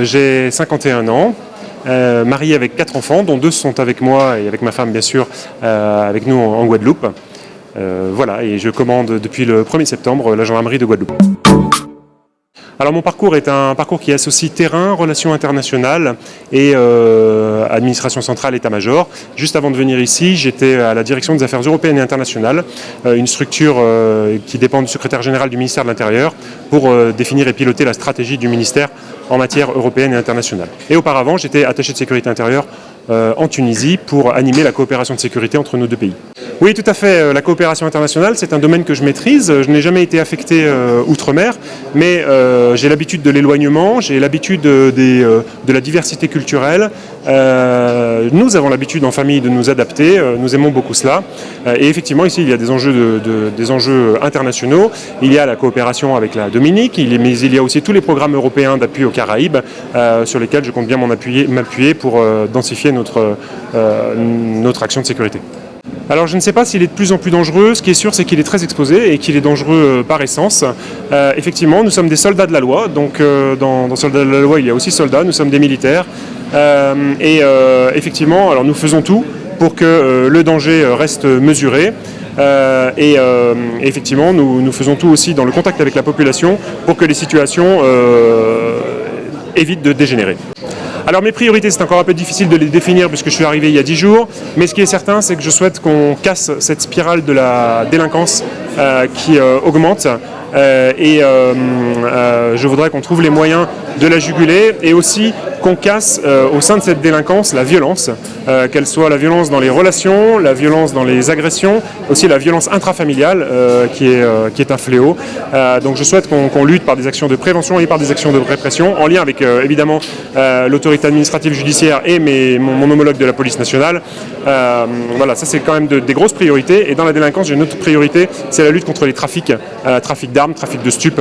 J'ai 51 ans, marié avec 4 enfants, dont 2 sont avec moi et avec ma femme, bien sûr, avec nous en Guadeloupe. Voilà, et je commande depuis le 1er septembre la gendarmerie de Guadeloupe. Alors mon parcours est un parcours qui associe terrain, relations internationales et administration centrale, état-major. Juste avant de venir ici, j'étais à la direction des affaires européennes et internationales, une structure qui dépend du secrétaire général du ministère de l'Intérieur pour définir et piloter la stratégie du ministère en matière européenne et internationale. Et auparavant, j'étais attaché de sécurité intérieure en Tunisie pour animer la coopération de sécurité entre nos 2 pays. Oui, tout à fait. La coopération internationale, c'est un domaine que je maîtrise. Je n'ai jamais été affecté outre-mer, mais j'ai l'habitude de l'éloignement, j'ai l'habitude de la diversité culturelle. Nous avons l'habitude en famille de nous adapter, nous aimons beaucoup cela. Et effectivement, ici, il y a des enjeux internationaux. Il y a la coopération avec la Dominique, mais il y a aussi tous les programmes européens d'appui aux Caraïbes sur lesquels je compte bien m'appuyer pour densifier notre action de sécurité. Alors je ne sais pas s'il est de plus en plus dangereux, ce qui est sûr c'est qu'il est très exposé et qu'il est dangereux par essence. Effectivement, nous sommes des soldats de la loi, donc dans soldats de la loi il y a aussi soldats, nous sommes des militaires. Effectivement, alors nous faisons tout pour que le danger reste mesuré. Effectivement, nous faisons tout aussi dans le contact avec la population pour que les situations évitent de dégénérer. Alors mes priorités, c'est encore un peu difficile de les définir puisque je suis arrivé il y a 10 jours, mais ce qui est certain, c'est que je souhaite qu'on casse cette spirale de la délinquance qui augmente je voudrais qu'on trouve les moyens de la juguler et aussi qu'on casse au sein de cette délinquance la violence, qu'elle soit la violence dans les relations, la violence dans les agressions, aussi la violence intrafamiliale qui est un fléau. Donc je souhaite qu'on lutte par des actions de prévention et par des actions de répression en lien avec évidemment l'autorité administrative judiciaire et mon homologue de la police nationale. Voilà, ça c'est quand même des grosses priorités. Et dans la délinquance, j'ai une autre priorité, c'est la lutte contre les trafics d'armes, trafic de stupes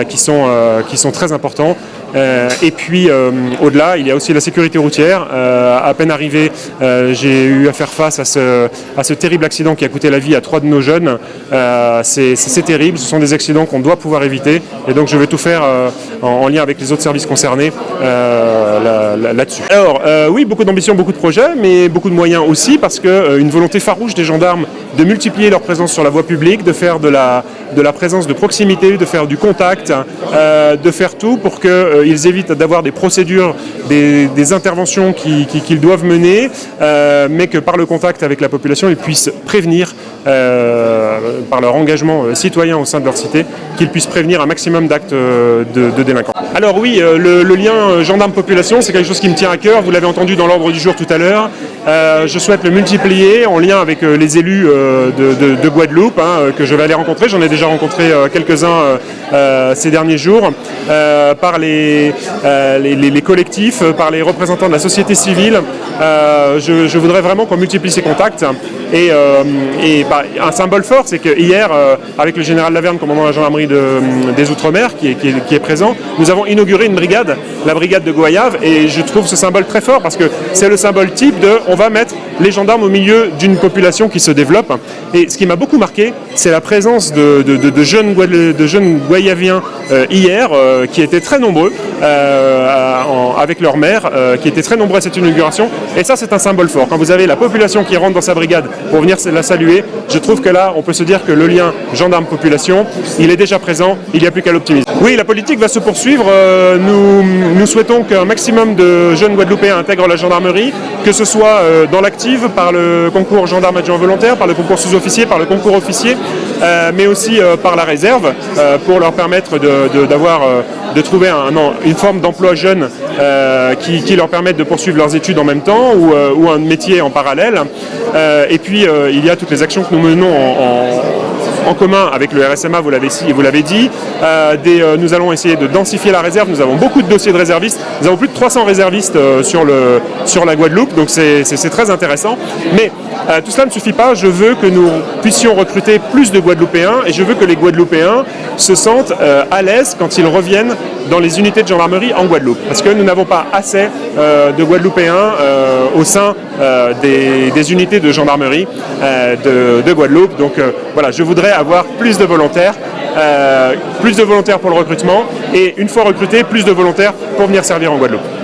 qui sont très importants. Et puis au-delà, il y a aussi la sécurité routière. À peine arrivé, j'ai eu à faire face à ce terrible accident qui a coûté la vie à 3 de nos jeunes. C'est terrible, ce sont des accidents qu'on doit pouvoir éviter. Et donc je vais tout faire en lien avec les autres services concernés là-dessus. Alors oui, beaucoup d'ambition, beaucoup de projets, mais beaucoup de moyens aussi, parce qu'une volonté farouche des gendarmes de multiplier leur présence sur la voie publique, de faire de la présence de proximité, de faire du contact, de faire tout pour qu'ils évitent d'avoir des procédures, des interventions qu'ils doivent mener, mais que par le contact avec la population, ils puissent prévenir, par leur engagement citoyen au sein de leur cité, qu'ils puissent prévenir un maximum d'actes de délinquance. Alors oui, le lien gendarme-population, c'est quelque chose qui me tient à cœur, vous l'avez entendu dans l'ordre du jour tout à l'heure. Je souhaite le multiplier en lien avec les élus de Guadeloupe que je vais aller rencontrer. J'en ai déjà rencontré quelques-uns ces derniers jours, par les collectifs, par les représentants de la société civile. Je voudrais vraiment qu'on multiplie ces contacts. Et un symbole fort, c'est que hier, avec le général Laverne, commandant la gendarmerie des Outre-mer, qui est présent, nous avons inauguré une brigade, la brigade de Goyave, et je trouve ce symbole très fort parce que c'est le symbole type de on va mettre les gendarmes au milieu d'une population qui se développe. Et ce qui m'a beaucoup marqué, c'est la présence de jeunes Goyaviens hier, qui étaient très nombreux, avec leur mère, qui étaient très nombreux à cette inauguration. Et ça, c'est un symbole fort. Quand vous avez la population qui rentre dans sa brigade pour venir la saluer, je trouve que là, on peut se dire que le lien gendarme-population, il est déjà présent, il n'y a plus qu'à l'optimiser. Oui, la politique va se poursuivre. Nous souhaitons qu'un maximum de jeunes Guadeloupéens intègrent la gendarmerie, que ce soit dans l'active, par le concours gendarme adjoint volontaire, par le concours sous-officier, par le concours officier, mais aussi par la réserve, pour leur permettre de trouver une forme d'emploi jeune qui leur permette de poursuivre leurs études en même temps ou un métier en parallèle. Et puis il y a toutes les actions que nous menons en commun avec le RSMA, vous l'avez dit. Nous allons essayer de densifier la réserve. Nous avons beaucoup de dossiers de réservistes. Nous avons plus de 300 réservistes sur la Guadeloupe, donc c'est très intéressant. Mais tout cela ne suffit pas. Je veux que nous puissions recruter plus de Guadeloupéens et je veux que les Guadeloupéens se sentent à l'aise quand ils reviennent dans les unités de gendarmerie en Guadeloupe. Parce que nous n'avons pas assez de Guadeloupéens au sein des unités de gendarmerie de Guadeloupe. Donc voilà, je voudrais avoir plus de volontaires plus de volontaires pour le recrutement et une fois recrutés, plus de volontaires pour venir servir en Guadeloupe.